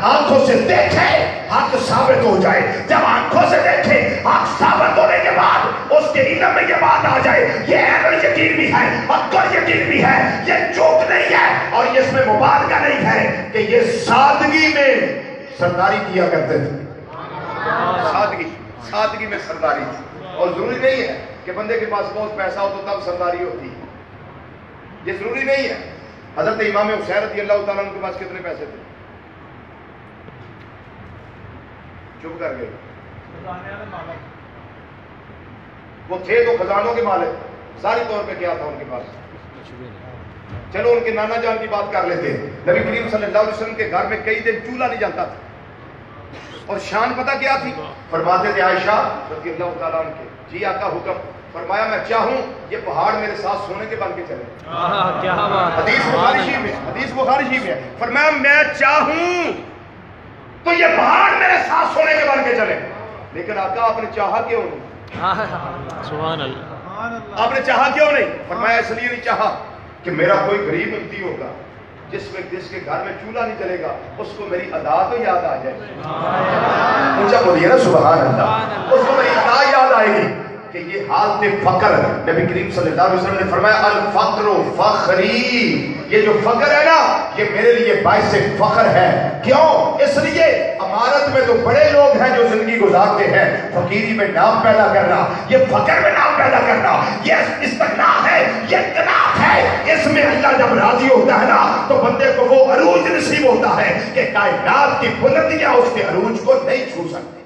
आंखों से देखे हक साबित हो जाए। जब आंखों से देखे हक साबित होने के बाद उसके इल्म में ये बात आ जाए, ये अहल यकीन भी है, अक्ल यकीन भी है, ये चूक नहीं है और ये इसमें मुबालगा नहीं है कि ये सादगी में सरदारी किया करते थे। सादगी में सरदारी थी। और जरूरी नहीं है कि बंदे के पास बहुत पैसा हो तो तब सरदारी होती है, ये जरूरी नहीं है। हजरत इमाम हुसैन रज़ी अल्लाह तआला अन्हु के पास कितने पैसे थे? चुप कर गए। वो थे तो खजानों के मालिक, सारी तौर पे क्या था उनके पास? चलो उनके नाना जान की बात कर लेते हैं। नबी करीम सल्लल्लाहु अलैहि वसल्लम के घर में कई दिन चूल्हा नहीं जलता था और शान पता क्या थी? फरमाते थे आयशा रज़ी अल्लाह तआला अन्हा के, जी आका हुक्म, फरमाया मैं चाहूं ये पहाड़ मेरे साथ सोने के बन के चले। क्या बात। हदीस बुखारी शरीफ में फरमाया मैं चाहूं तो ये पहाड़ मेरे साथ सोने के बन के चले। लेकिन आका आपने चाहा क्यों नहीं? सुभान अल्लाह। आपने चाहा क्यों नहीं? फरमाया इसलिए नहीं चाहा कि मेरा कोई गरीब उम्मती होगा जिसके घर में चूल्हा नहीं जलेगा, उसको मेरी अदा तो याद आ जाए। ऊंचा बोलिए ना सुभान अल्लाह। उसको मेरी अदा याद आएगी कि ये हालत फकर, नबी करीम सल्लल्लाहु अलैहि वसल्लम ने फरमाया अल फक्र फखरी, ये जो फकर है ना ये मेरे लिए बाइस फखर है। क्यों? इसलिए अमारत में तो बड़े लोग हैं जो जिंदगी गुजारते हैं, फकीरी में नाम पैदा करना, ये फकर में नाम पैदा करना, ये इस्तिग़ना है, ये इनात है। इसमें अल्लाह जब राजी होता है ना तो बंदे को वो अरूज नसीब होता है कि कायनात की बुलंदियां उसके अरूज को नहीं छू सकती।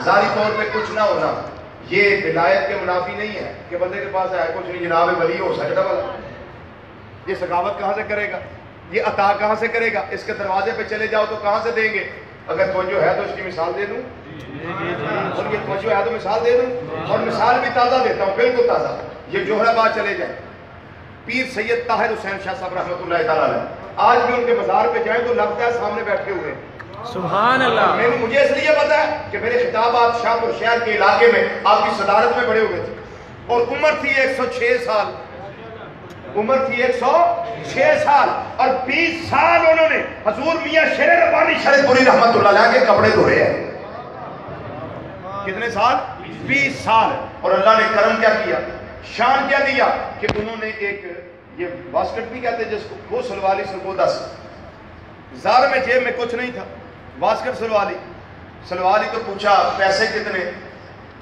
जारी तौर पे कुछ ना होना ये विलायत के मुनाफी नहीं है कि बंदे के पास है कुछ नहीं, जनाब वली हो सजदा वाला, ये सखावत कहां से करेगा, ये अता कहां से करेगा? इसके दरवाजे पे चले जाओ तो कहां से देंगे? अगर तवज्जो है तो इसकी मिसाल दे दूं, और ये तवज्जो है तो मिसाल दे दूं, और मिसाल भी ताज़ा देता हूं, बिल्कुल ताज़ा। ये जोहराबाद चले जाए, पीर सैयद ताहिर हुसैन शाह साहब रहमतुल्लाह तआला अलैह, आज भी उनके मज़ार पे जाए तो लगता है सामने बैठे हुए। सुभान अल्लाह। मुझे इसलिए पता है कि मेरे खिताबात शाहपुर शहर के इलाके में आपकी सदारत में बड़े हुए थे और उम्र थी 106 साल, उम्र थी 106 साल और 20 साल उन्होंने हजूर मियां शेर रब्बानी शरीफपुरी रहमतुल्लाह अलैह के कपड़े धोए हैं। कितने साल? 20 साल। और अल्लाह ने करम क्या किया, शान क्या दिया कि उन्होंने एक ये बास्केट भी कहते जिसको, वो सलवाली सरगोदा से जार में जेब में कुछ नहीं था, बास्केट सलवाली तो पूछा पैसे कितने?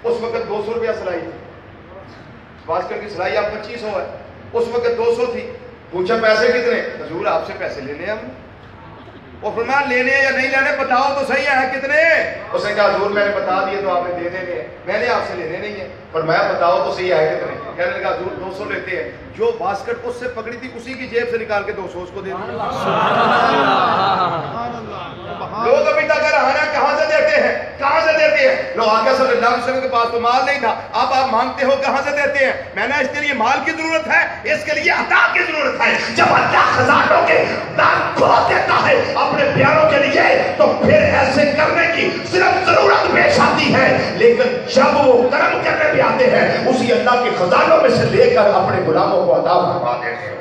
उस वक्त 200 रुपया सिलाई थी, बास्केट की सिलाई आप 2500 है, उस वक्त 200 थी। पूछा पैसे कितने? हुजूर आपसे पैसे लेने हम। वो फरमाया लेने या नहीं लेने बताओ तो सही है कितने? उसने कहा हुजूर मैंने बता दिए तो आपने दे देने हैं, मैंने आपसे लेने नहीं है। फरमाया बताओ तो सही है कितने? कहने लगा हुजूर 200 लेते हैं। जो बास्केट उससे पकड़ी थी उसी की जेब से निकाल के 200 उसको दे दिया। लोग अभी तक रहना कहां से देते हैं, कहां से देते हैं? लोग आगे सल्लल्लाहु अलैहि वसल्लम के पास तो माल नहीं था, अब आप मांगते हो कहां से देते हैं? मैंने इसके लिए माल की जरूरत है, इसके लिए अता की जरूरत है। जब अल्लाह खजानों के दान खो देता है अपने प्यारों के लिए तो फिर ऐसे करने की सिर्फ जरूरत पेश आती है, लेकिन जब वो कर्म करने भी आते हैं उसी अल्लाह के खजानों में से लेकर अपने गुलामों को अता फरमा देते हैं।